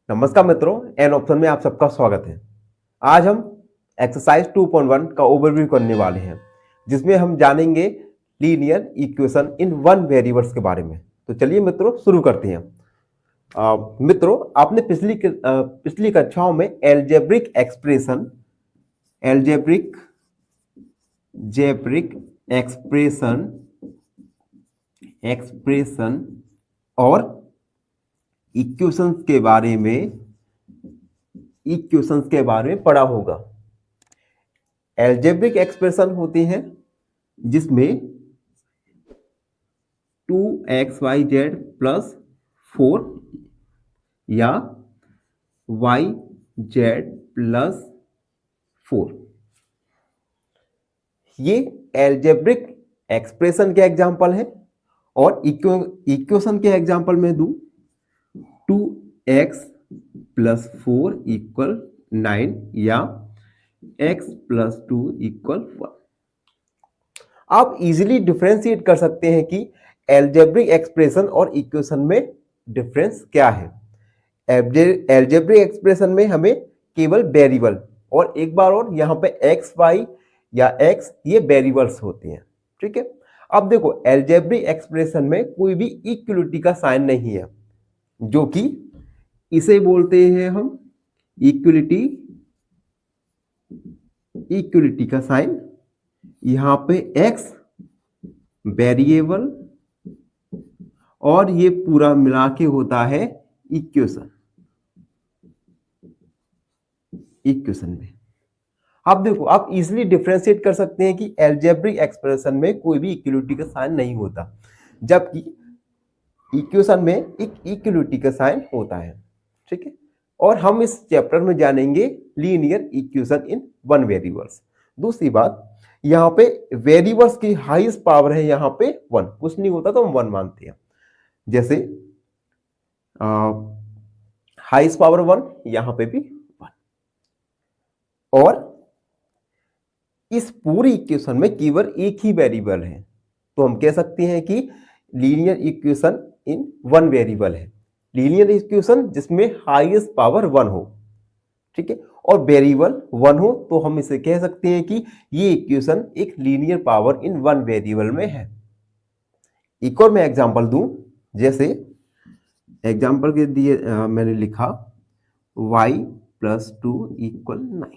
नमस्कार मित्रों, N option में आप सबका स्वागत है। आज हम एक्सरसाइज 2.1 का ओवरव्यू करने वाले हैं, जिसमें हम जानेंगे linear equation in one variables के बारे में। तो चलिए मित्रों शुरू करते हैं। मित्रों, आपने पिछली कक्षाओं में एल्जेब्रिक एक्सप्रेशन और इक्वेशंस के बारे में पढ़ा होगा। एल्जेब्रिक एक्सप्रेशन होती हैं जिसमें 2xyz प्लस 4 या yz प्लस 4, ये एल्जेब्रिक एक्सप्रेशन के एग्जाम्पल है। और इक्वेशन के एग्जाम्पल में दूं 2x प्लस 4 इक्वल 9 या x प्लस 2 इक्वल 1। आप इजीली डिफरेंशिएट कर सकते हैं कि एल्जेब्रिक एक्सप्रेशन और इक्वेशन में डिफरेंस क्या है। एल्जेब्रिक एक्सप्रेशन में हमें केवल वेरिएबल और एक बार और यहाँ पे x y या x ये वेरिएबल्स होते हैं। ठीक है, अब देखो एल्जेब्रिक एक्सप्रेशन में कोई भी इक्वलिटी का साइन नहीं है, जो कि इसे बोलते हैं हम इक्वलिटी का साइन। यहां पे x वेरिएबल और ये पूरा मिला के होता है इक्वेशन में। अब देखो आप इजीली डिफरेंशिएट कर सकते हैं कि एल्जेब्रिक एक्सप्रेशन में कोई भी इक्वलिटी का साइन नहीं होता, जबकि इक्वेशन में एक इक्वलिटी का साइन होता है। ठीक है, और हम इस चैप्टर में जानेंगे linear equation in one variables. दूसरी बात, यहाँ पे वेरिएबल्स की हाईएस्ट पावर है यहाँ पे 1, कुछ नहीं होता तो हम 1 मानते हैं। जैसे हाईएस्ट पावर 1, यहाँ पे भी 1। और इस पूरी इक्वेशन में केवल एक ही वेरिएबल है, तो हम कह सकते हैं कि linear equation in one variable है। लीनियर इक्वेशन जिसमें हाईएस्ट पावर 1 हो, ठीक है, और वेरिएबल 1 हो, तो हम इसे कह सकते हैं कि ये इक्वेशन एक linear power in one variable में है। एक और मैं एग्जांपल दूं, जैसे एग्जांपल के दिए मैंने लिखा y प्लस 2 इक्वल 9।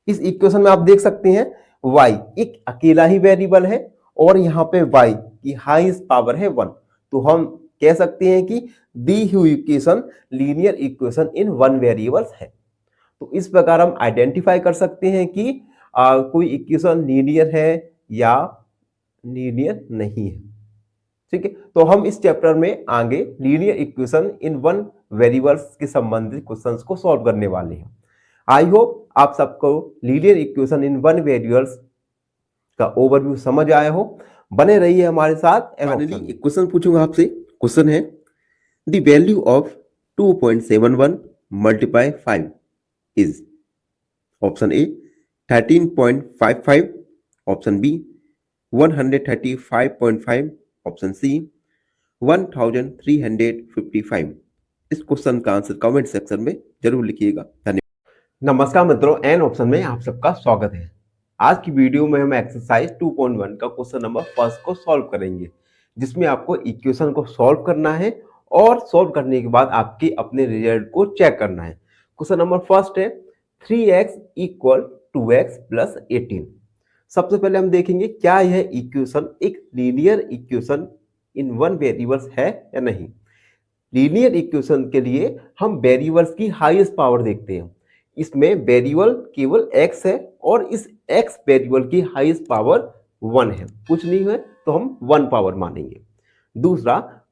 इस इक्वेशन में आप देख सकते हैं y एक अकेला ही वेरिएबल है और यहाँ पे y की हाईएस्ट पावर है 1, तो हम कह सकते हैं कि दी हुई equation linear equation in one variables है। तो इस प्रकार हम आइडेंटिफाई कर सकते हैं कि कोई इक्वेशन लीनियर है या लीनियर नहीं है। ठीक है, तो हम इस चैप्टर में आगे linear equation in one variables के संबंधित क्वेश्चंस को सॉल्व करने वाले हैं। आई होप आप सबको linear equation in one variables का ओवरव्यू समझ आया हो। बने रहिए हमारे साथ। फाइनली एक क्वेश्चन पूछूंगा आपसे। क्वेश्चन है, the value of 2.71 multiply 5 is option A 13.55, option B 135.5, option C 1355। इस क्वेश्चन का आंसर कमेंट सेक्शन में जरूर लिखिएगा। धन्यवाद। नमस्कार मित्रों, एन ऑप्शन में आप सबका स्वागत है। आज की वीडियो में हम एक्सरसाइज 2.1 का क्वेश्चन नंबर फर्स्ट को सॉल्व करेंगे, जिसमें आपको इक्वेशन को सॉल्व करना है और सॉल्व करने के बाद आपके अपने रिजल्ट को चेक करना है। क्वेश्चन नंबर फर्स्ट है 3x इक्वल 2x प्लस 18। सबसे पहले हम देखेंगे क्या यह इक्वेशन एक linear equation in one variables है या नहीं। लीनियर इक्वेशन के लिए हम वेरिएबल्स की हाईएस्ट पावर देखते हैं। इसमें वेरिएबल केवल x है और इस x वेरिएबल की हाईएस्ट पावर 1 है, कुछ नहीं है तो हम 1 पावर मानेंगे। दूसरा,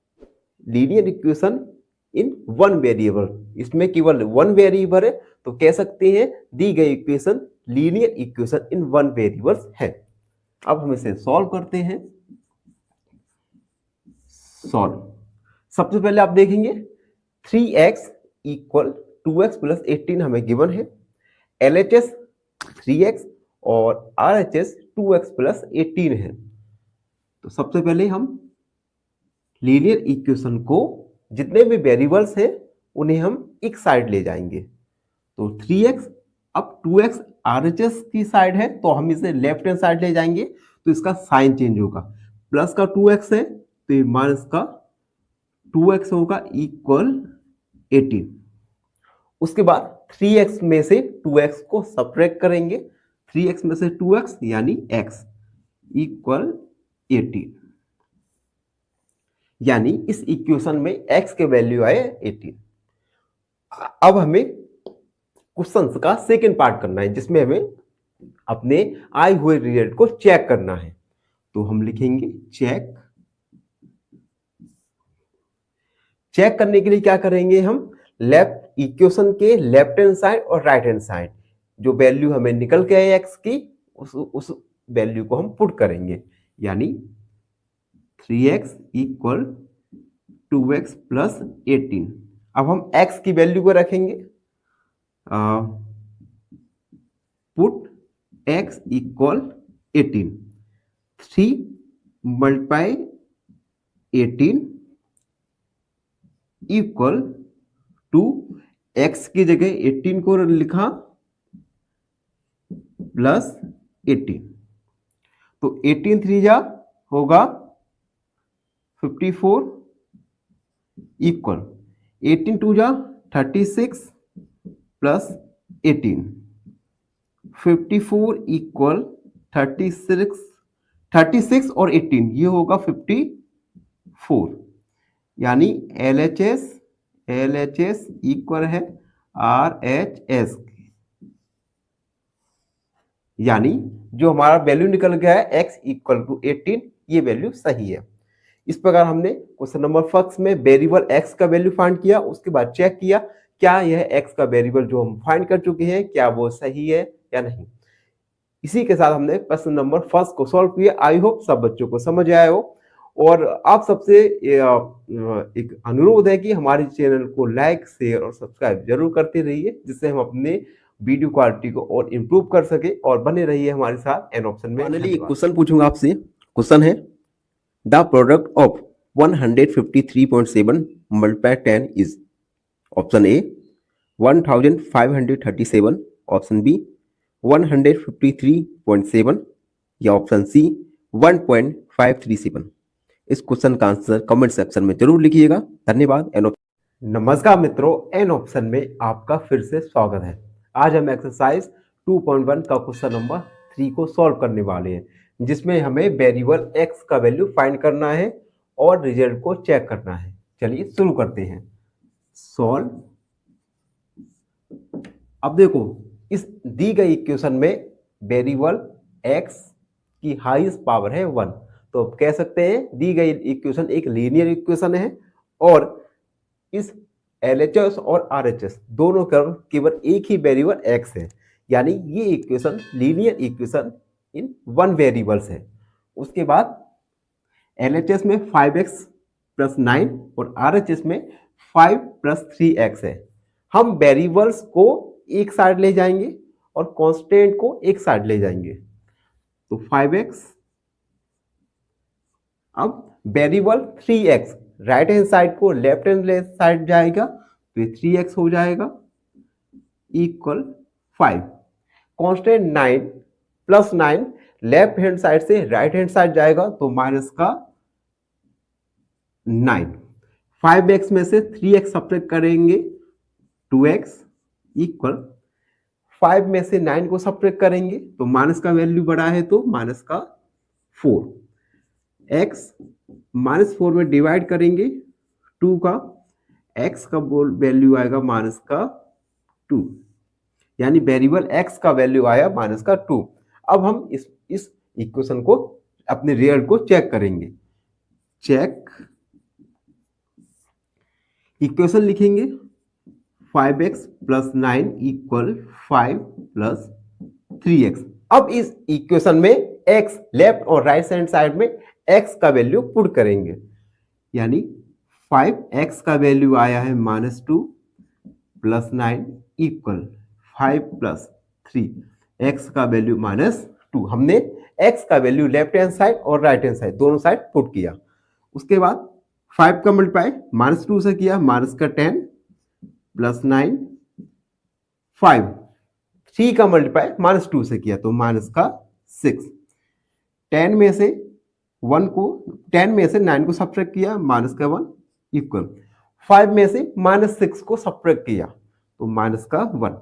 linear equation in one variable, इसमें केवल 1 वेरिएबल है, तो कह सकते हैं दी गई equation linear equation in one variables है। अब हम इसे सॉल्व करते हैं। सॉल्व, सबसे पहले आप देखेंगे 3x इक्वल 2x प्लस 18 हमें गिवन है। LHS 3x और RHS 2x प्लस 18 है। तो सबसे पहले हम लीनियर इक्वेशन को जितने भी वेरिएबल्स हैं उन्हें हम एक साइड ले जाएंगे। तो 3x, अब 2x RHS की साइड है तो हम इसे लेफ्ट हैंड साइड ले जाएंगे तो इसका साइन चेंज होगा। प्लस का 2x है तो ये माइनस का 2x होगा इक्वल 18। उसके बाद 3x में से 2x को सब्ट्रैक्ट करेंगे, 3x में से 2x यानी x इक्वल 18, यानी इस इक्वेशन में x के वैल्यू आए 18। अब हमें क्वेश्चन का सेकेंड पार्ट करना है जिसमें हमें अपने आए हुए रिजल्ट को चेक करना है। तो हम लिखेंगे चेक करने के लिए क्या करेंगे, हम लेफ्ट इक्वेशन के लेफ्ट हैंड साइड और राइट हैंड साइड जो वैल्यू हमें निकल के आए x की उस वैल्यू को हम पुट करेंगे, यानी 3x इक्वल 2x प्लस 18। अब हम x की वैल्यू को रखेंगे, put x equal 18, 3 multiply 18 equal to x की जगह 18 को लिखा प्लस 18। तो 18 3 जा होगा 54 इक्वल 18 2 जा 36 प्लस 18, 54 इक्वल 36 और 18 ये होगा 54, यानी LHS इक्वल है RHS, यानी जो हमारा वैल्यू निकल गया है x इक्वल टू 18, ये वैल्यू सही है। इस प्रकार हमने क्वेश्चन नंबर फर्स्ट में वेरिएबल x का वैल्यू फाइंड किया, उसके बाद चेक किया क्या यह x का वेरिएबल जो हम फाइंड कर चुके हैं क्या वो सही है या नहीं। इसी के साथ हमने प्रश्न नंबर फर्स्ट को सॉल्व किया। आई होप सब बच्चों को समझ आया हो, और आप सबसे एक अनुरोध है कि हमारे चैनल को लाइक शेयर और सब्सक्राइब जरूर करते रहिए, जिससे हम अपने वीडियो क्वालिटी को और इम्प्रूव कर सके, और बने रहिए हमारे साथ एन ऑप्शन में। फाइनली एक क्वेश्चन पूछूंगा आपसे। क्वेश्चन है the product of 153.7 multiply 10 is, option A 1537, option B 153.7 या ऑप्शन सी 1.537। इस क्वेश्चन का आंसर कमेंट सेक्शन में जरूर लिखिएगा। धन्यवाद। नमस्कार मित्रों, एन ऑप्शन में आपका फिर से स्वागत है। आज हम एक्सरसाइज 2.1 का क्वेश्चन नंबर 3 को सॉल्व करने वाले हैं, जिसमें हमें वेरिएबल x का वैल्यू फाइंड करना है और रिजल्ट को चेक करना है। चलिए शुरू करते हैं। सॉल्व। अब देखो, इस दी गई इक्वेशन में वेरिएबल x की हाईएस्ट पावर है 1, तो कह सकते हैं दी गई इक्वेशन एक लीनियर इक्वेशन है, और इस LHS और RHS दोनों का केवल एक ही वेरिएबल x है, यानी ये equation linear equation in one variables है। उसके बाद LHS में 5x प्लस 9 और RHS में 5 प्लस 3x है। हम वेरिएबल्स को एक साइड ले जाएंगे और कांस्टेंट को एक साइड ले जाएंगे, तो 5x। अब variable 3x right hand side को लेफ्ट हैंड साइड जाएगा तो ये 3x हो जाएगा equal 5। Constant 9 plus 9 left hand side से राइट हैंड साइड जाएगा तो माइनस का 9। 5x में से 3x सब्ट्रैक्ट करेंगे 2x इक्वल 5 में से 9 को सब्ट्रैक्ट करेंगे तो माइनस का वैल्यू बड़ा है तो माइनस का 4। x माइनस 4 में डिवाइड करेंगे 2 का, x का वैल्यू आएगा माइनस का 2, यानी वेरिएबल x का वैल्यू आया माइनस का 2। अब हम इस इक्वेशन को अपने रिजल्ट को चेक करेंगे। चेक इक्वेशन लिखेंगे 5x plus 9 equal 5 plus 3x। अब इस इक्वेशन में x लेफ्ट और राइट हैंड साइड में x का वैल्यू पुट करेंगे, यानी 5x का वैल्यू आया है -2 प्लस 9 इक्वल 5 प्लस 3, x का वैल्यू -2। हमने x का वैल्यू लेफ्ट हैंड साइड और राइट हैंड साइड दोनों साइड पुट किया। उसके बाद 5 का मल्टीप्लाई -2 से किया, माइनस का 10 प्लस 9 5, 3 का मल्टीप्लाई -2 से किया तो माइनस का 6, 10 में से 9 को सब्ट्रैक्ट किया माइनस का 1 इक्वल 5 में से -6 को सब्ट्रैक्ट किया तो माइनस का 1।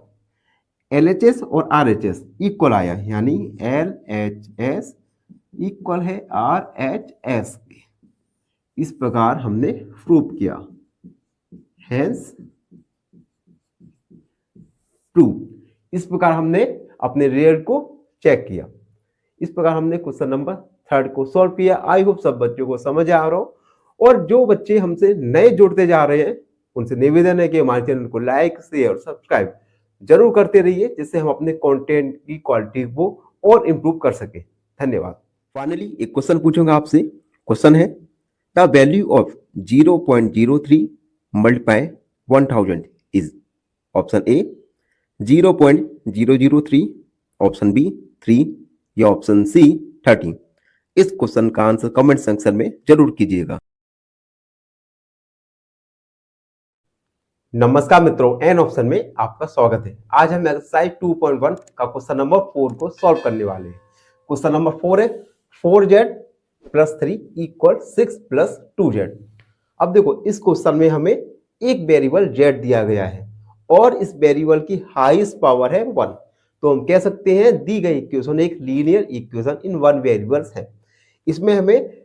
LHS और RHS इक्वल आया यानी LHS इक्वल है RHS के। इस प्रकार हमने प्रूव किया, हेंस प्रूव। इस प्रकार हमने अपने रिजल्ट को चेक किया। इस प्रकार हमने क्वेश्चन नंबर 3 को सॉल्व किया। आई होप सब बच्चों को समझ आ रहा हो, और जो बच्चे हमसे नए जुड़ते जा रहे हैं उनसे निवेदन है कि हमारे चैनल को लाइक, शेयर और सब्सक्राइब जरूर करते रहिए, जिससे हम अपने कंटेंट की क्वालिटी को और इम्प्रूव कर सके। धन्यवाद। फाइनली एक क्वेश्चन पूछूंगा आपसे। क्वेश्चन है the value of 0.03 multiply 1000 is option A 0.003, option B 3 या ऑप्शन सी 30। इस क्वेश्चन का आंसर कमेंट सेक्शन में जरूर कीजिएगा। नमस्कार मित्रों, एन ऑप्शन में आपका स्वागत है। आज हम एक्सरसाइज 2.1 का क्वेश्चन नंबर 4 को सॉल्व करने वाले हैं। क्वेश्चन नंबर 4 है 4z + 3 = 6 + 2z। अब देखो, इस क्वेश्चन में हमें एक वेरिएबल z दिया गया है और इस वेरिएबल की हाईएस्ट पावर है 1। तो हम कह सकते हैं दी गई इक्वेशन एक linear equation in one variables है। इसमें हमें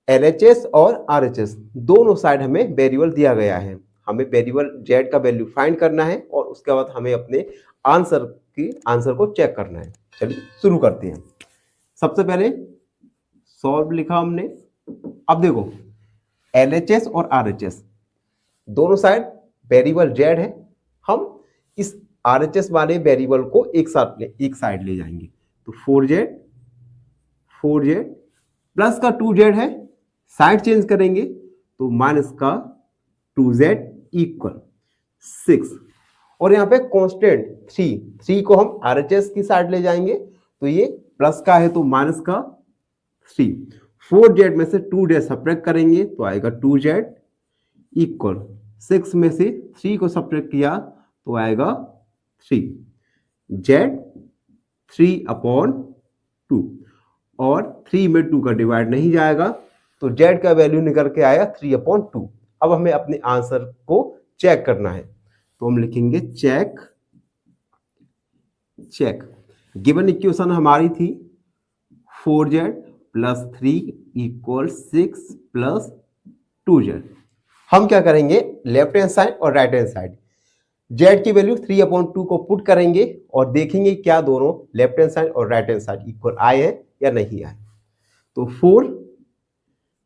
LHS और RHS दोनों साइड हमें वेरिएबल दिया गया है। हमें वेरिएबल z का वैल्यू फाइंड करना है और उसके बाद हमें अपने आंसर को चेक करना है। चलिए शुरू करते हैं। सबसे पहले सॉल्व लिखा हमने। अब देखो, LHS और RHS दोनों साइड वेरिएबल z है। हम इस RHS वाले वेरिएबल को एक साइड ले जाएंगे। तो 4z प्लस का 2z है, साइड चेंज करेंगे तो माइनस का 2z इक्वल 6। और यहाँ पे कांस्टेंट 3 को हम RHS की साइड ले जाएंगे तो ये प्लस का है तो माइनस का 3। 4z में से 2z सब्ट्रैक्ट करेंगे तो आएगा 2z इक्वल 6 में से 3 को सब्ट्रैक्ट किया तो आएगा 3। z 3/2 और 3 में 2 का डिवाइड नहीं जाएगा तो z का वैल्यू निकल के आया 3/2। अब हमें अपने आंसर को चेक करना है तो हम लिखेंगे चेक। गिवन इक्वेशन हमारी थी 4z + 3 = 6 + 2z। हम क्या करेंगे, लेफ्ट हैंड साइड और राइट हैंड साइड z की वैल्यू 3/2 को पुट करेंगे और देखेंगे क्या दोनों लेफ्ट हैंड साइड और राइट हैंड साइड इक्वल आए हैं या नहीं आए। तो 4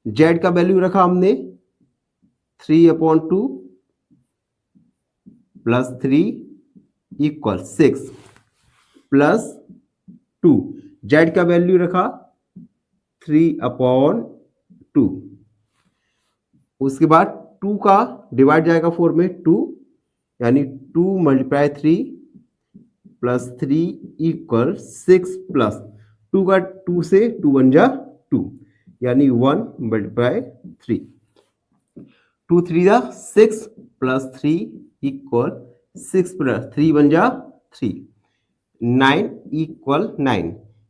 z का वैल्यू रखा हमने 3/2 + 3 = 6 + 2 z का वैल्यू रखा 3/2। उसके बाद 2 का डिवाइड जाएगा 4 में 2 यानी 2 × 3 + 3 = 6 + 2 का 2 से 2 × 2 यानी 1 × 3। 2 3 6 + 3 = 6 + 3 × 3 9 = 9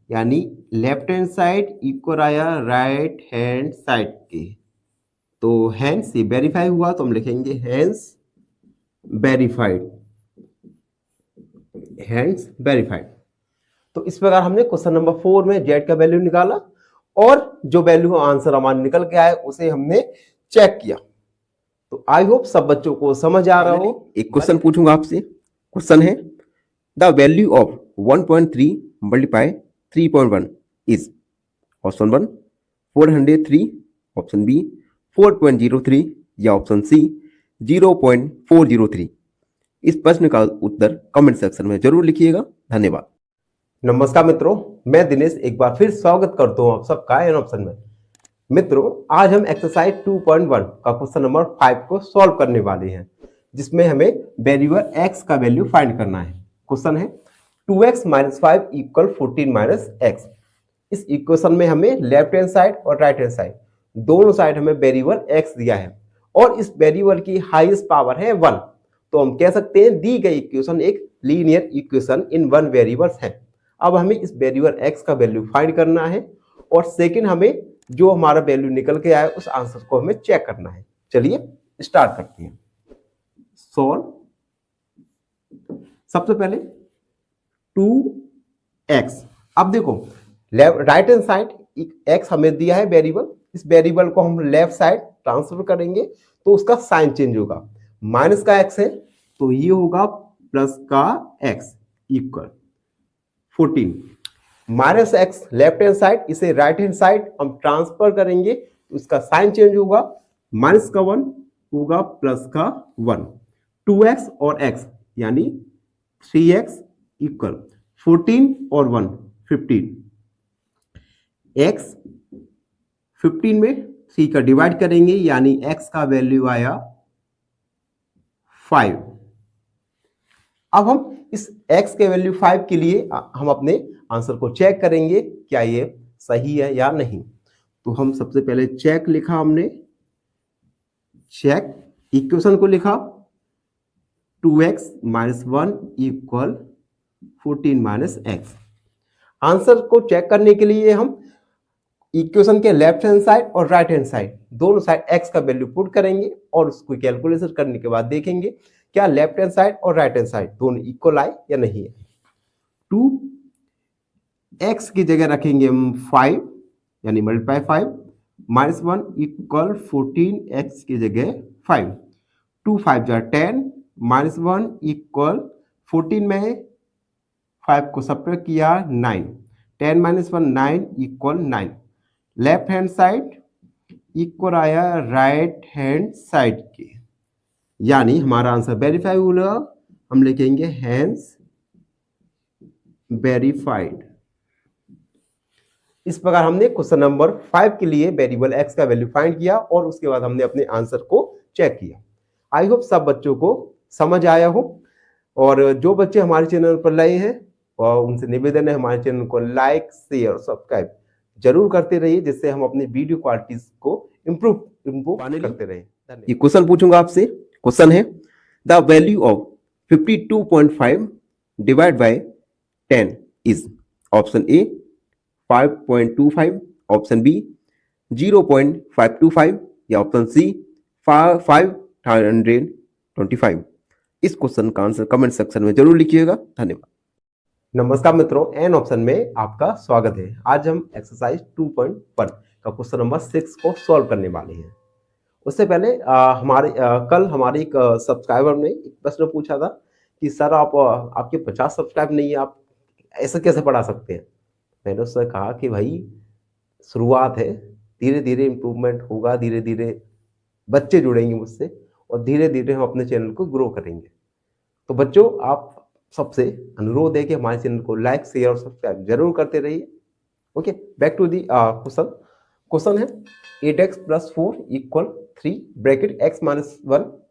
यानी लेफ्ट हैंड साइड इक्वल आया राइट हैंड साइड के। तो हेंस ये वेरीफाई हुआ तो हम लिखेंगे हेंस वेरीफाइड। तो इस प्रकार हमने क्वेश्चन नंबर 4 में z का वैल्यू निकाला और जो वैल्यू आंसर हमारा निकल के आया उसे हमने चेक किया। तो आई होप सब बच्चों को समझ आ रहा हो। एक क्वेश्चन पूछूंगा आपसे। क्वेश्चन है the value of 1.3 × 3.1 is option 1 403, option B 4.03 या ऑप्शन सी 0.403। इस प्रश्न का उत्तर कमेंट सेक्शन में जरूर लिखिएगा। धन्यवाद। नमस्कार मित्रों, मैं दिनेश एक बार फिर स्वागत करता हूं आप सबका एन ऑप्शन में। मित्रों, आज हम एक्सरसाइज 2.1 का क्वेश्चन नंबर 5 को सॉल्व करने वाले हैं, जिसमें हमें वेरिएबल x का वैल्यू फाइंड करना है। क्वेश्चन है 2x - 5 = 14 - x। इस इक्वेशन में हमें लेफ्ट हैंड साइड और राइट हैंड साइड दोनों साइड हमें वेरिएबल x दिया है और इस वेरिएबल की हाईएस्ट पावर है 1। तो हम कह सकते हैं दी गई इक्वेशन एक linear equation in one variables है। अब हमें इस वेरिएबल x का वैल्यू फाइंड करना है और सेकंड हमें जो हमारा वैल्यू निकल के आया उस आंसर को हमें चेक करना है। चलिए स्टार्ट करते हैं। सॉल्व। सबसे पहले 2x। अब देखो राइट हैंड साइड x हमें दिया है वेरिएबल, इस वेरिएबल को हम लेफ्ट साइड ट्रांसफर करेंगे तो उसका साइन चेंज होगा। माइनस का x है तो ये होगा प्लस का x equal 14। Minus x left hand side, इसे राइट हैंड साइड हम ट्रांसफर करेंगे तो इसका साइन चेंज होगा। माइनस का 1 होगा प्लस का 1। 2x और x यानी 3x इक्वल 14 और 1 15। x 15 में 3 का डिवाइड करेंगे यानी x का वैल्यू आया 5। अब हम इस x के वैल्यू 5 के लिए हम अपने आंसर को चेक करेंगे क्या ये सही है या नहीं। तो हम सबसे पहले चेक लिखा, हमने चेक इक्वेशन को लिखा 2x minus 1 equal 14 minus x। Answer को चेक करने के लिए हम इक्वेशन के लेफ्ट हैंड साइड और राइट हैंड साइड दोनों साइड x का वैल्यू पुट करेंगे और उसको कैलकुलेशन करने के बाद देखेंगे क्या लेफ्ट हैंड साइड और राइट हैंड साइड दोनों इक्वल आए या नहीं है। 2x की जगह रखेंगे हम 5 यानी मल्टीप्लाई 5 माइनस 1 इक्वल 14x की जगह 5। 2 5 जा 10 माइनस 1 इक्वल 14 में 5 को सब्ट्रैक्ट किया 9। 10 minus 1 9 equal 9। Left hand side equal आया राइट हैंड साइड के, यानी हमारा आंसर वेरीफाई हुआ। हम लिखेंगे हैंस वेरीफाइड। इस प्रकार हमने क्वेश्चन नंबर 5 के लिए वेरिएबल x का वैल्यू फाइंड किया और उसके बाद हमने अपने आंसर को चेक किया। आई होप सब बच्चों को समझ आया हो, और जो बच्चे हमारे चैनल पर नए हैं और उनसे निवेदन है हमारे चैनल को लाइक शेयर और सब्सक्राइब जरूर करते रहिए, जिससे हम अपनी वीडियो क्वालिटीज को इम्प्रूव करते रहे। ये क्वेश्चन पूछूंगा आपसे। क्वेश्चन है the value of 52.5 divide by 10 is option A 5.25, option B 0.525 या ऑप्शन सी 525। इस क्वेश्चन का आंसर कमेंट सेक्शन में जरूर लिखिएगा। धन्यवाद। नमस्कार मित्रों, एन ऑप्शन में आपका स्वागत है। आज हम एक्सरसाइज 2.1 का क्वेश्चन नंबर 6 को सॉल्व करने वाले हैं। उससे पहले कल हमारे एक सब्सक्राइबर ने एक प्रश्न पूछा था कि सर आपके 50 सब्सक्राइब नहीं है, आप ऐसा कैसे पढ़ा सकते हैं। मैंने उससे कहा कि भाई शुरुआत है, धीरे धीरे इम्प्रूवमेंट होगा, धीरे धीरे बच्चे जुड़ेंगे मुझसे और धीरे धीरे हम अपने चैनल को ग्रो करेंगे। तो बच्चों, आप सबसे अनुरोध है कि हमारे चैनल को लाइक शेयर और सब्सक्राइब जरूर करते रहिए। Okay, back to the question. Question है 8x + 4 = 3 ब्रैकेट x - 1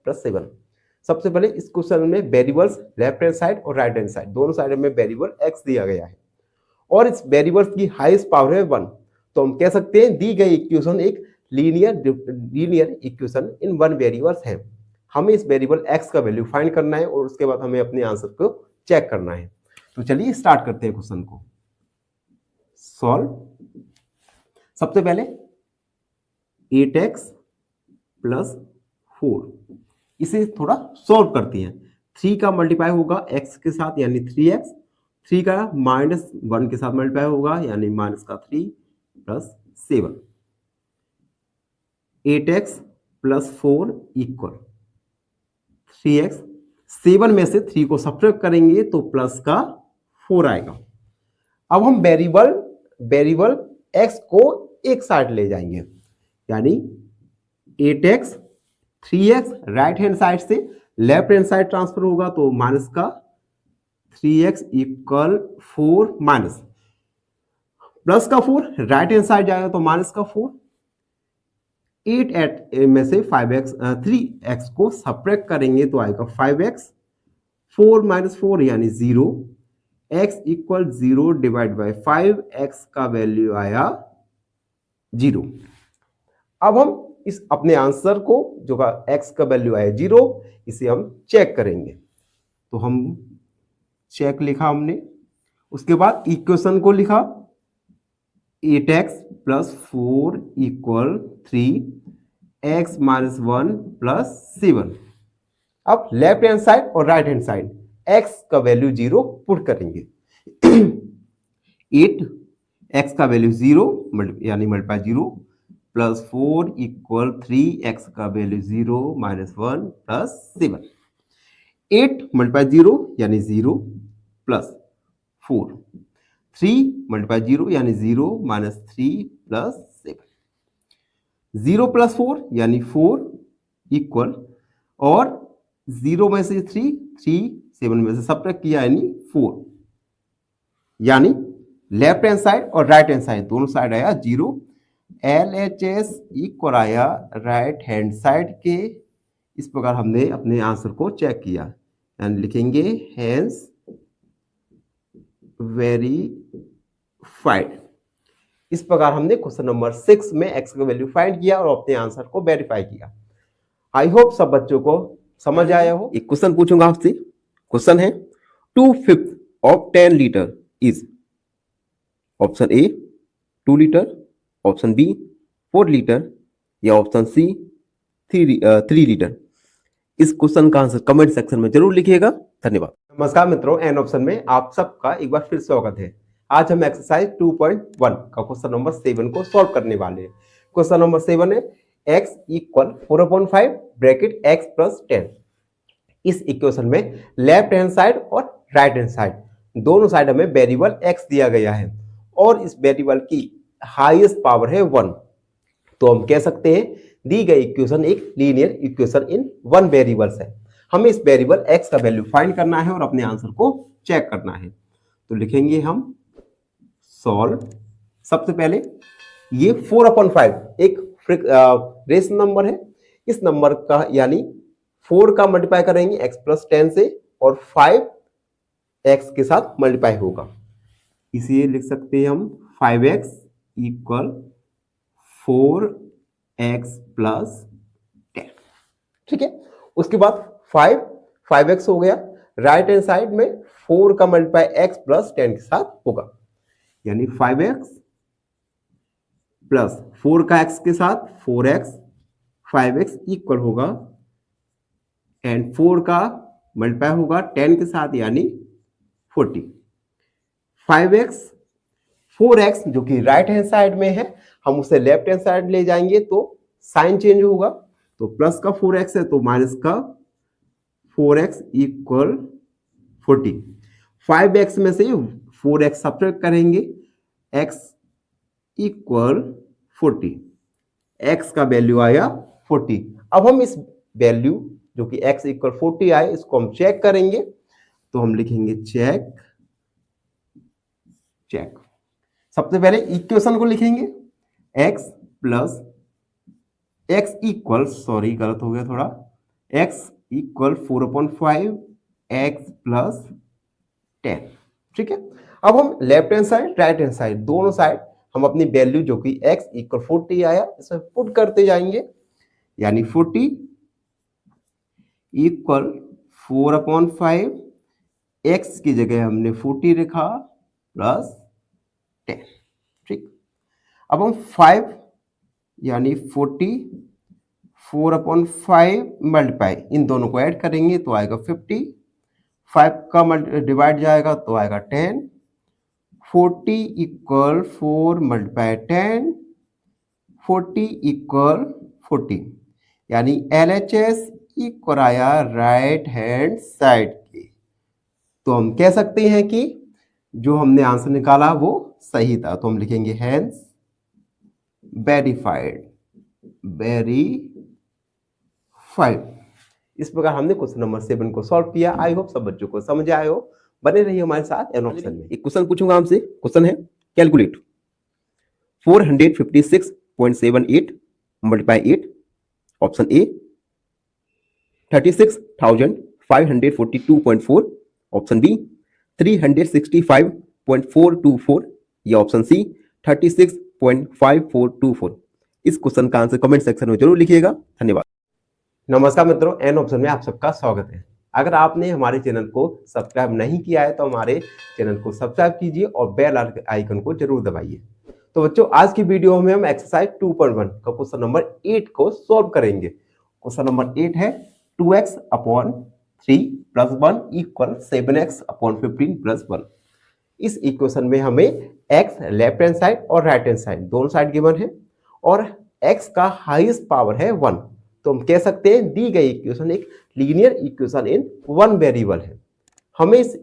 + 7। सबसे पहले इस क्वेश्चन में वेरिएबल्स लेफ्ट हैंड साइड और राइट हैंड साइड दोनों साइड में वेरिएबल x दिया गया है और इस वेरिएबल्स की हाईएस्ट पावर है 1। तो हम कह सकते हैं दी गई इक्वेशन एक linear equation in one variables है। हमें इस वेरिएबल x का वैल्यू फाइंड करना है और उसके बाद हमें अपने आंसर को चेक करना है। तो चलिए स्टार्ट करते हैं क्वेश्चन को सॉल्व। सबसे पहले 8x + 4, इसे थोड़ा सॉल्व करते हैं। 3 का मल्टीप्लाई होगा x के साथ यानी 3x, 3 का -1 के साथ मल्टीप्लाई होगा यानी -3 + 7। 8x + 4 = 3x। 7 में से 3 को सब्ट्रैक्ट करेंगे तो प्लस का 4 आएगा। अब हम वेरिएबल x को एक साइड ले जाएंगे यानी 8x 3x right hand side से लेफ्ट हैंड साइड ट्रांसफर होगा तो -3x = 4 माइनस प्लस का 4 राइट हैंड साइड जाएगा तो -4। 8 में से 3x को सब्ट्रैक्ट करेंगे तो आएगा 5x। 4 - 4 यानी 0। x = 0 डिवाइड बाय 5, x का वैल्यू आया 0। अब हम इस अपने आंसर को जो का x का वैल्यू आया 0, इसे हम चेक करेंगे। तो हम चेक लिखा हमने, उसके बाद इक्वेशन को लिखा 8x + 4 = 3, x - 1 + 7। अब लेफ्ट हैंड साइड और राइट हैंड साइड x का वैल्यू 0 पुट करेंगे। 8 x का वैल्यू 0 यानी मल्टीप्लाई 0 + 4 = 3, x का वैल्यू 0 - 1 + 7। 8 मल्टीप्लाई 0 यानी 0 + 4, 3 मल्टीप्लाई 0 यानी 0 - 3 + 7, 0 + 4 यानी 4 इक्वल, और 0 में से 3, 7 में से सब्ट्रैक्ट किया यानी 4, यानी लेफ्ट हैंड साइड और राइट हैंड साइड दोनों साइड आया 0। LHS इक्वल आया राइट हैंड साइड के। इस प्रकार हमने अपने आंसर को चेक किया, यानी लिखेंगे हैंस वेरीफाइड। इस प्रकार हमने क्वेश्चन नंबर 6 में x का वैल्यू फाइंड किया और अपने आंसर को वेरीफाई किया। आई होप सब बच्चों को समझ आया हो। एक क्वेश्चन पूछूंगा आपसे। क्वेश्चन है 2/5 of 10 litre is option A 2 litre, option B 4 litre, या ऑप्शन सी 3 लीटर। इस क्वेश्चन का आंसर कमेंट सेक्शन में जरूर लिखिएगा। धन्यवाद। नमस्कार मित्रों, एन ऑप्शन में आप सबका एक बार फिर स्वागत है। आज हम एक्सरसाइज 2.1 का क्वेश्चन नंबर 7 को सॉल्व करने वाले हैं। क्वेश्चन नंबर 7 है x = 4/5 ब्रैकेट x + 10। इस इक्वेशन में लेफ्ट हैंड साइड और राइट हैंड साइड दोनों साइड हमें वेरिएबल x दिया गया है और इस वेरिएबल की हाईएस्ट पावर है 1। तो हम कह सकते हैं दी गई इक्वेशन एक linear equation in one variables है। हमें इस वेरिएबल x का वैल्यू फाइंड करना है और अपने आंसर को चेक करना है। तो लिखेंगे हम सॉल्व। सबसे पहले ये 4/5 एक रेशनल नंबर है। इस नंबर का यानी 4 का मल्टीप्लाई करेंगे x + 10 से और 5 x के साथ मल्टीप्लाई होगा। इसे लिख सकते हैं हम 5x = 4x + 10। ठीक है, उसके बाद 5x हो गया। राइट हैंड साइड में 4 का मल्टीप्लाई x + 10 के साथ होगा, यानी 5x + 4 का x के साथ 4x, 5x इक्वल होगा एंड 4 का मल्टीप्लाई होगा 10 के साथ यानी 40। 5x 4x जो कि राइट हैंड साइड में है, हम उसे लेफ्ट हैंड साइड ले जाएंगे तो साइन चेंज होगा। तो प्लस का 4x है तो माइनस का 4x = 40। 5x में से 4x सब्ट्रैक्ट करेंगे, x = 40, x का वैल्यू आया 40। अब हम इस वैल्यू जो कि x = 40 आए इसको हम चेक करेंगे। तो हम लिखेंगे चेक। सबसे पहले इक्वेशन को लिखेंगे x = सॉरी गलत हो गया थोड़ा, x = 4/5 x + 10। ठीक है, अब हम left hand side right hand side दोनों साइड हम अपनी वैल्यू जो कि x = 40 आया इसमें पुट करते जाएंगे, यानी 40 = 4/5 x की जगह हमने 40 लिखा + 10। ठीक, अब हम 5 यानी 40 4/5 मल्टीप्लाई इन दोनों को ऐड करेंगे तो आएगा 50। 5 का डिवाइड जाएगा तो आएगा 10। 40 = 4 × 10, 40 = 40, यानी LHS इक्वल आया राइट हैंड साइड के। तो हम कह सकते हैं कि जो हमने आंसर निकाला वो सही था। तो हम लिखेंगे हैंस वेरीफाइड। इस प्रकार हमने क्वेश्चन नंबर 7 को सॉल्व किया। आई होप सब बच्चों को समझ आए हो। बने रहिए हमारे साथ एन ऑप्शन में। एक क्वेश्चन पूछूंगा आपसे। क्वेश्चन है calculate 456.78 × 8। Option A 36,542.4, option B 365.424, या ऑप्शन सी 36.5424। इस क्वेश्चन का आंसर कमेंट सेक्शन में जरूर लिखिएगा। धन्यवाद। नमस्कार मित्रों, एन ऑप्शन में आप सबका स्वागत है। अगर आपने हमारे चैनल को सब्सक्राइब नहीं किया है तो हमारे चैनल को सब्सक्राइब कीजिए और बेल आइकन को जरूर दबाइए। तो बच्चों, आज की वीडियो में हम एक्सरसाइज 2.1 का क्वेश्चन नंबर 8 को सॉल्व करेंगे। क्वेश्चन नंबर 8 है 2x upon 3 plus 1 equal 7x upon 15 plus 1। इस इक्वेशन में हमें x लेफ्ट हैंड साइड और राइट हैंड साइड दोनों साइड गिवन है और x का हाईएस्ट पावर है 1। तो हम कह सकते हैं दी गई इक्वेशन एक linear equation in one variable है। हमें इस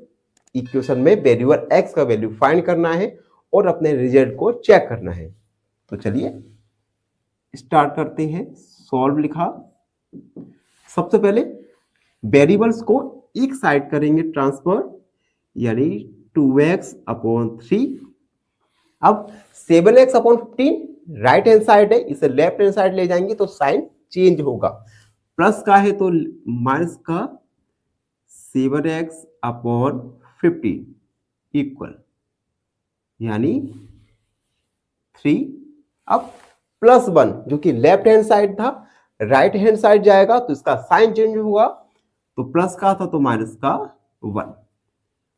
इक्वेशन में वेरिएबल x का वैल्यू फाइंड करना है और अपने रिजल्ट को चेक करना है। तो चलिए स्टार्ट करते हैं। सॉल्व लिखा। सबसे पहले वेरिएबल्स को एक साइड करेंगे ट्रांसफर, यानी 2x अपॉन 3। अब 7x upon 15 right hand side है, इसे लेफ्ट हैंड साइड ले जाएंगे तो साइन चेंज होगा। प्लस का है तो माइनस का 7x अपॉन 15 इक्वल यानी 3। अब प्लस 1 जो कि लेफ्ट हैंड साइड था राइट हैंड साइड जाएगा तो इसका साइन चेंज होगा, तो प्लस का था तो माइनस का 1।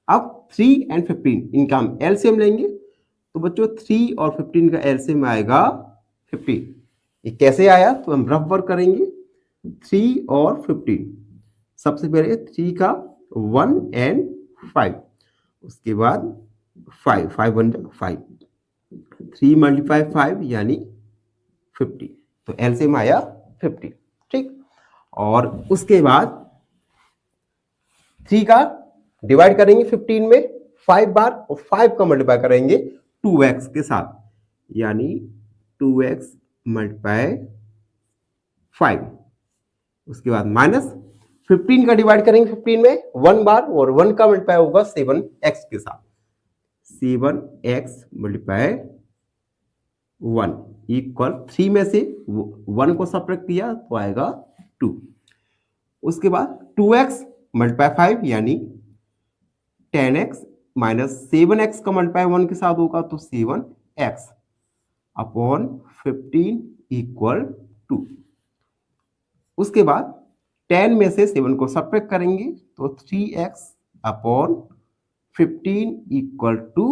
अब 3 और 15 इनका हम एलसीएम लेंगे, तो बच्चों 3 और 15 का एलसीएम आएगा 15। ये कैसे आया तो हम रफ वर्क करेंगे। 3 और 15, सबसे पहले 3 का 1 और 5, उसके बाद 5 5 1 5, 3 मल्टीप्लाई 5 यानी 50, तो एलसीएम आया 50। ठीक, और उसके बाद 3 का डिवाइड करेंगे 15 में 5 बार और 5 का मल्टीप्लाई करेंगे 2x के साथ, यानी 2x मल्टीप्लाई 5। उसके बाद माइनस 15 का डिवाइड करेंगे 15 में 1 बार और 1 का मल्टीप्लाई होगा 7x के साथ, 7x मल्टीप्लाई 1 इक्वल 3 में से 1 को सब्ट्रैक्ट किया तो आएगा 2। उसके बाद 2x मल्टीप्लाई 5 यानी 10x माइनस 7x का मल्टीप्लाई 1 के साथ होगा तो 7x अपॉन 15 इक्वल 2। उसके बाद 10 में से 7 को सब्ट्रैक्ट करेंगे तो 3x अपॉन 15 इक्वल 2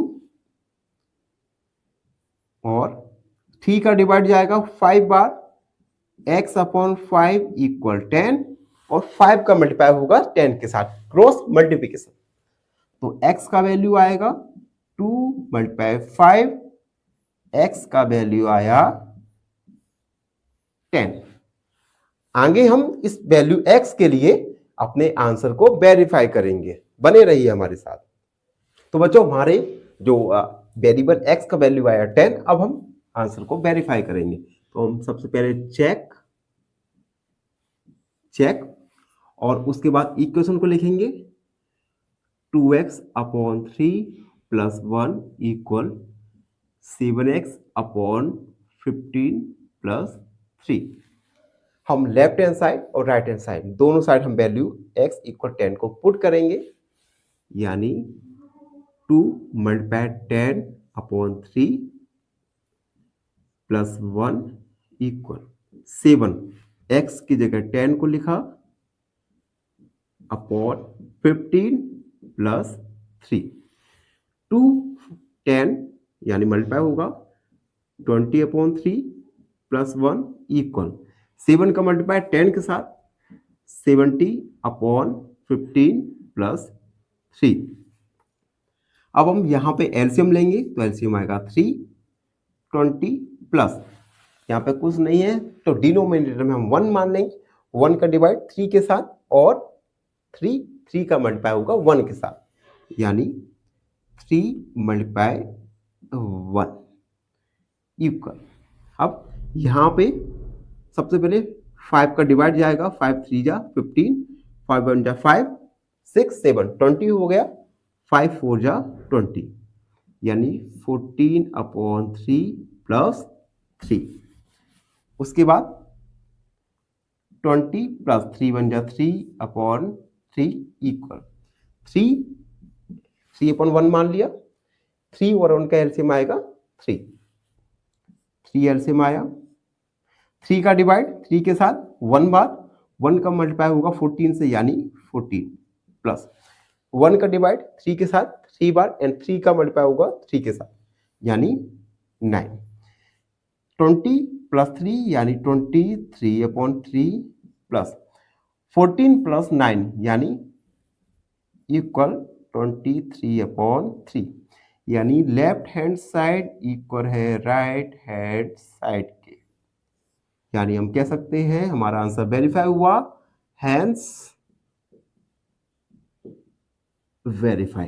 और 3 का डिवाइड जाएगा 5 बार, x अपॉन 5 इक्वल 10 और 5 का मल्टीप्लाई होगा 10 के साथ, क्रॉस मल्टीप्लिकेशन। तो x का वैल्यू आएगा 2 मल्टीप्लाई 5, x का वैल्यू आया 10। आगे हम इस वैल्यू x के लिए अपने आंसर को वेरीफाई करेंगे, बने रहिए हमारे साथ। तो बच्चों, हमारे जो वेरिएबल x का वैल्यू आया 10, अब हम आंसर को वेरीफाई करेंगे। तो हम सबसे पहले चेक और उसके बाद इक्वेशन को लिखेंगे 2x upon 3 plus 1 equal 7x upon 15 plus 3। हम लेफ्ट हैंड साइड और राइट हैंड साइड दोनों साइड हम वैल्यू x इक्वल 10 को पुट करेंगे, यानी 2 multiply 10 upon 3 plus 1 equal 7, x की जगह 10 को लिखा अपॉन 15 प्लस 3। 2 10 यानी मल्टीप्लाई होगा 20 अपॉन 3 प्लस 1 इक्वल 7 का मल्टीप्लाई 10 के साथ 70 अपॉन 15 प्लस 3। अब हम यहाँ पे एलसीएम लेंगे तो एलसीएम आएगा 3, 20 प्लस यहाँ पे कुछ नहीं है तो डिनोमिनेटर में हम 1 मान लेंगे, 1 का डिवाइड 3 के साथ और 3 का मल्टीप्लाई होगा 1 के साथ, यानी 3 मल्टीप्लाई 1 इक्वल। अब यहाँ पे सबसे पहले 5 का डिवाइड जाएगा, 5 3 जा 15, 5 1 जा 5, 6 7 20 हो गया, 5 4 जा 20, यानी 14 अपॉन 3 प्लस 3। उसके बाद 20 प्लस 3 1 जा 3 अपॉन 3 इक्वल 3 अपॉन 1 मान लिया, 3 और 1 का एलसीएम आएगा 3 एलसीएम आया 3 का डिवाइड 3 के साथ 1 बार, 1 का मल्टीप्लाई होगा 14 से यानी 14 प्लस 1 का डिवाइड 3 के साथ 3 बार एंड 3 का मल्टीप्लाई होगा 3 के साथ यानी 9। 20 प्लस 3 यानी 23/3 प्लस 14 प्लस 9 यानी इक्वल 23/3 यानी लेफ्ट हैंड साइड इक्वल है राइट हैंड साइड के, यानी हम कह सकते हैं हमारा आंसर वेरीफाई हुआ, हैंस वेरीफाई।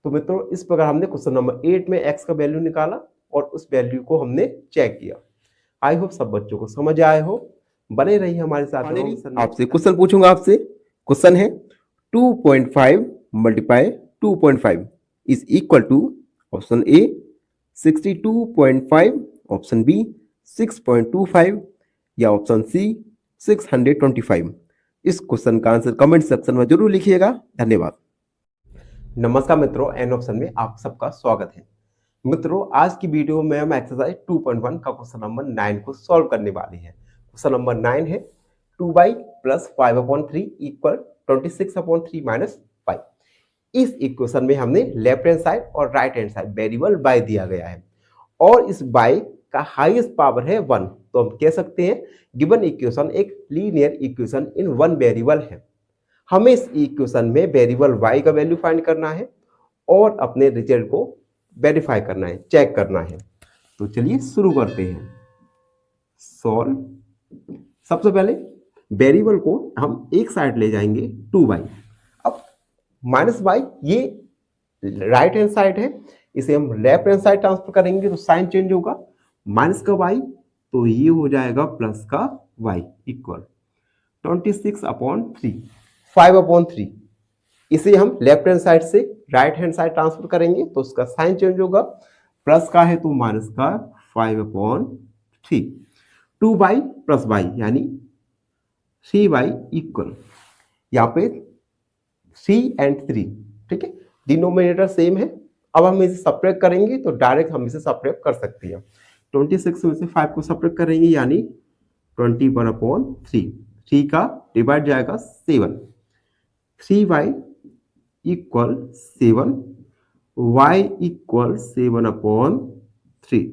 तो मित्रों इस प्रकार हमने क्वेश्चन नंबर 8 में x का वैल्यू निकाला और उस वैल्यू को हमने चेक किया। आई होप सब बच्चों को समझ आए हो, बने रहिए हमारे साथ। आपसे क्वेश्चन पूछूंगा, आपसे क्वेश्चन है 2.5 multiply 2.5 is equal to option A 62.5, option B 6.25 या ऑप्शन सी 625। इस क्वेश्चन का आंसर कमेंट सेक्शन में जरूर लिखिएगा। धन्यवाद। नमस्कार मित्रों, एन ऑप्शन में आप सबका स्वागत है। मित्रों आज की वीडियो में हम एक्सरसाइज 2.1 का क्वेश्चन नंबर 9 को सॉल्व करने वाले हैं। क्वेश्चन नंबर 9 है 2y प्लस 5/3 इक्वल 26/3 माइनस 5। इस इक्वेशन में हमने लेफ्ट हैंड साइड और right hand side variable y दिया गया है और इस y का हाईएस्ट पावर है 1, तो हम कह सकते हैं गिवन इक्वेशन एक linear equation in one variable है। हमें इस इक्वेशन में वेरिएबल y का वैल्यू फाइंड करना है और अपने रिजल्ट को वेरीफाई करना है, चेक करना है। तो चलिए शुरू करते हैं सॉल्व। सबसे पहले वेरिएबल को हम एक साइड ले जाएंगे 2y। अब माइनस y ये राइट हैंड साइड है, इसे हम लेफ्ट हैंड साइड ट्रांसफर करेंगे तो साइन चेंज होगा, माइनस का y तो ये हो जाएगा प्लस का y इक्वल 26/3 5/3। इसे हम लेफ्ट हैंड साइड से राइट हैंड साइड ट्रांसफर करेंगे तो उसका साइन चेंज होगा, प्लस का है तो माइनस का 5/3 2y प्लस y यानी 3y इक्वल यहाँ पे 3 and 3, ठीक है, डिनोमिनेटर सेम है। अब हम इसे सब्ट्रैक्ट करेंगे तो डायरेक्ट हम इसे सब्ट्रैक्ट कर सकते हैं। 26 में से 5 को सब्ट्रैक्ट करेंगे यानी 21/3, 3 का डिवाइड जाएगा 7, 3y इक्वल 7, y इक्वल 7/3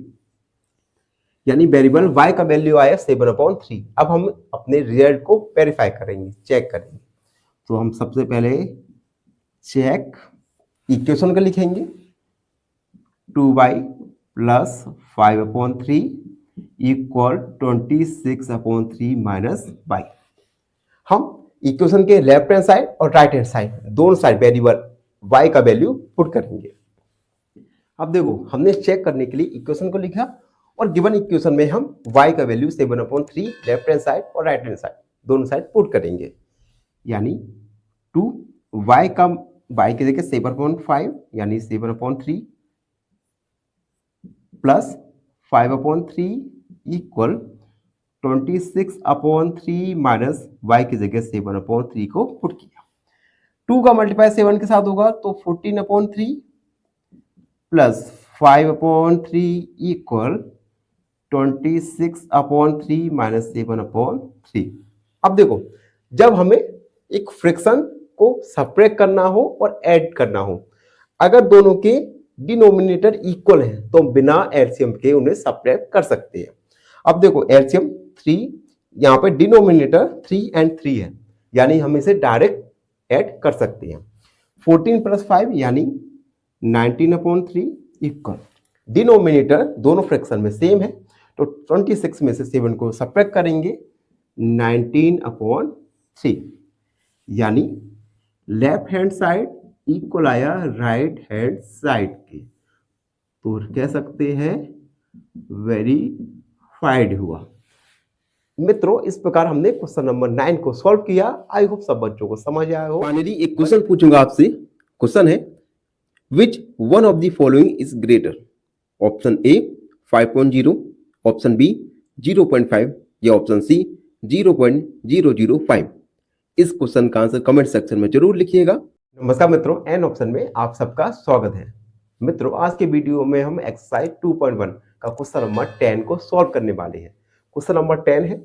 यानी वेरिएबल y का वैल्यू आया 7/3। अब हम अपने रिजल्ट को वेरीफाई करेंगे, चेक करेंगे। तो हम सबसे पहले चेक इक्वेशन का लिखेंगे 2y plus 5/3 equal 26/3 minus y। हम इक्वेशन के लेफ्ट हैंड साइड और राइट हैंड साइड दोनों साइड वेरिएबल y का वैल्यू पुट करेंगे। अब देखो हमने चेक करने के लिए इक्वेशन को लिखा और गिवन इक्वेशन में हम y का वैल्यू 7/3 लेफ्ट हैंड साइड और राइट हैंड साइड दोनों साइड पुट करेंगे, यानी 2 y का y की जगह 7/5 यानी 7/3 प्लस 5/3 इक्वल 26/3 माइनस y की जगह 7/3 को पुट किया। 2 का मल्टीप्लाई 7 के साथ होगा तो 14/3 प्लस 5/3 इक्वल 26/3 माइनस 7/3। अब देखो जब हमें एक फ्रैक्शन को सब्ट्रैक्ट करना हो और ऐड करना हो, अगर दोनों के डिनोमिनेटर इक्वल है तो बिना एलसीएम के उन्हें सब्ट्रैक्ट कर सकते हैं। अब देखो एलसीएम 3, यहाँ पे डिनोमिनेटर 3 and 3 है, यानी हम इसे डायरेक्ट ऐड कर सकते हैं। 14 प्लस 5 यानी 19/3 इक्वल डिनोमिनेटर दोनों फ्रैक्शन में सेम है तो 26 में से 7 को सब्ट्रैक्ट करेंगे 19/3 यानी लेफ्ट हैंड साइड इक्वल आया राइट हैंड साइड के, तो कह सकते हैं वेरीफाइड हुआ। मित्रों इस प्रकार हमने क्वेश्चन नंबर 9 को सॉल्व किया। आई होप सब बच्चों को समझ आया हो। फाइनली एक क्वेश्चन पूछूंगा आपसे। क्वेश्चन है which one of the following is greater, option A 5.0, option B 0.5 या ऑप्शन सी 0.005। इस क्वेश्चन का आंसर कमेंट सेक्शन में जरूर लिखिएगा। नमस्कार मित्रों, एन ऑप्शन में आप सबका स्वागत है। मित्रों आज के वीडियो में हम एक्सरसाइज 2.1 का क्वेश्चन नंबर 10 को सॉल्व करने वाले हैं। क्वेश्चन नंबर 10 है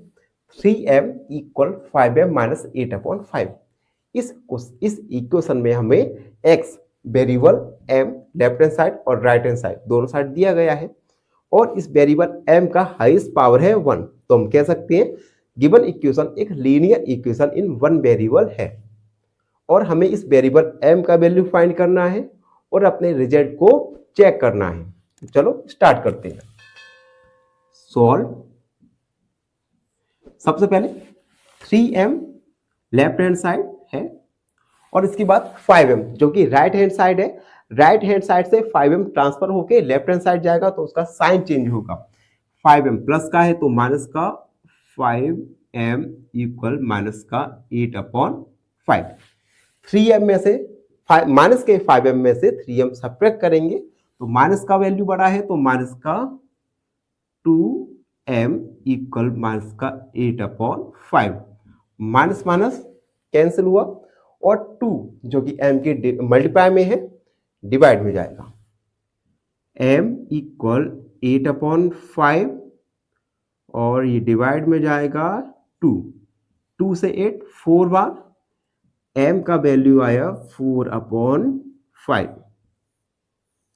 3m इक्वल 5m माइनस 8/5। इस इक्वेशन में हमें x variable m left hand side और राइट हैंड साइड दोनों साइड दिया गया है और इस वेरिएबल m का हाईएस्ट पावर है 1। तो हम कह सकते हैं गिवन इक्वेशन एक linear equation in one variable है और हमें इस वेरिएबल m का वैल्यू फाइंड करना है और अपने रिजल्ट को चेक करना है। चलो स्टार्ट करते हैं। सॉल्व। सबसे पहले 3m लेफ्ट हैंड साइड है और इसके बाद 5m जो कि राइट हैंड साइड है। राइट हैंड साइड से 5m ट्रांसफर होके लेफ्ट हैंड साइड जाएगा तो उसका साइन चेंज होगा। 5m प्लस का है तो माइनस का 5m इक्वल माइनस का 8/5। 3m में से माइनस के 5m में से 3m सब्ट्रैक्ट करेंगे तो माइनस का वैल्यू बड़ा है तो माइनस का 2m इक्वल माइनस का 8/5। माइनस माइनस कैंसिल हुआ और 2 जो कि m के मल्टीप्लाई में है डिवाइड में जाएगा। m इक्वल 8/5 और ये डिवाइड में जाएगा 2 से 8 4 बार m का वैल्यू आया 4/5।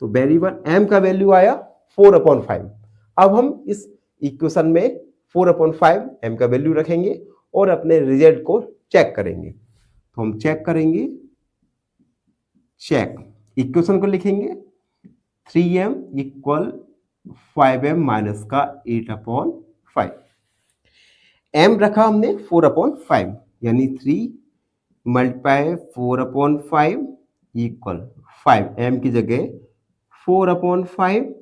तो वेरिएबल m का वैल्यू आया 4/5। अब हम इस इक्वेशन में 4/5 m का वैल्यू रखेंगे और अपने रिजल्ट को चेक करेंगे। तो हम चेक करेंगे, चेक इक्वेशन को लिखेंगे 3m इक्वल 5m माइनस का 8/5। m रखा हमने 4/5 यानी 3 मल्टीप्लाई 4/5 इक्वल 5 m की जगह 4/5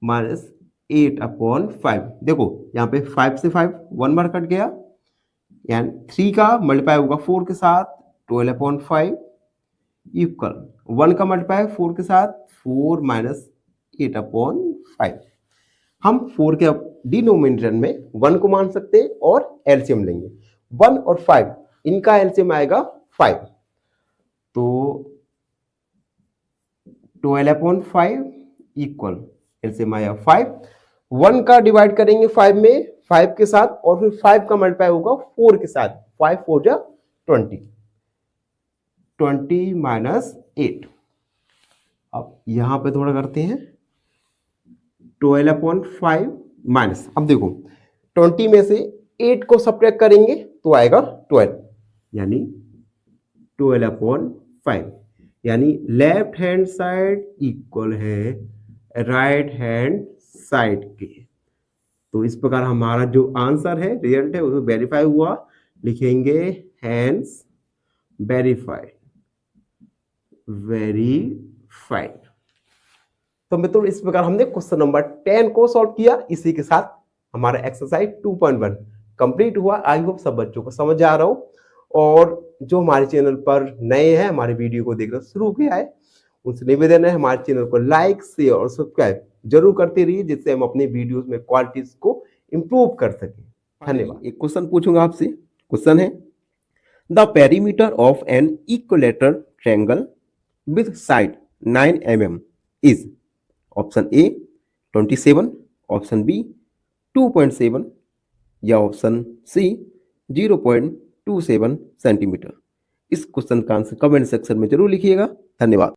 माइनस 8/5। देखो यहाँ पे 5 से 5 1 बार कट गया यानी 3 का मल्टीप्लाई होगा 4 के साथ 12/5 इक्वल 1 का मल्टीप्लाई 4 के साथ 4 माइनस 8/5। हम 4 के डिनोमिनेटर में 1 को मान सकते हैं और एलसीएम लेंगे। 1 और 5 इनका एलसीएम आएगा 5 तो 12/5 इक्वल एलसीएम आया 5। 1 का डिवाइड करेंगे 5 में 5 के साथ और फिर 5 का मल्टीप्लाई होगा 4 के साथ 5 4 जा 20 माइनस 8। अब यहां पे थोड़ा करते हैं 12/5 माइनस, अब देखो 20 में से 8 को सब्ट्रैक्ट करेंगे तो आएगा 12 यानी 12/5 यानी लेफ्ट हैंड साइड इक्वल है राइट हैंड साइड के। तो इस प्रकार हमारा जो आंसर है रिजल्ट है उसको वेरीफाई हुआ, लिखेंगे हैंस वेरीफाइड। तो मित्रों इस प्रकार हमने क्वेश्चन नंबर 10 को सॉल्व किया। इसी के साथ हमारा एक्सरसाइज 2.1 कंप्लीट हुआ। आई होप सब बच्चों को समझ आ रहा हो और जो हमारे चैनल पर नए हैं हमारे वीडियो को देखना शुरू किया है उनसे निवेदन है हमारे चैनल को लाइक शेयर और सब्सक्राइब जरूर करते रहिए जिससे हम अपने वीडियोस में क्वालिटीज को इम्प्रूव कर सकें। धन्यवाद। एक क्वेश्चन पूछूंगा आपसे। क्वेश्चन है the perimeter of an equilateral triangle with side 9 mm is option A 27, option B 2.7 या ऑप्शन सी 0.27 सेंटीमीटर। इस क्वेश्चन का आंसर कमेंट सेक्शन में जरूर लिखिएगा। धन्यवाद।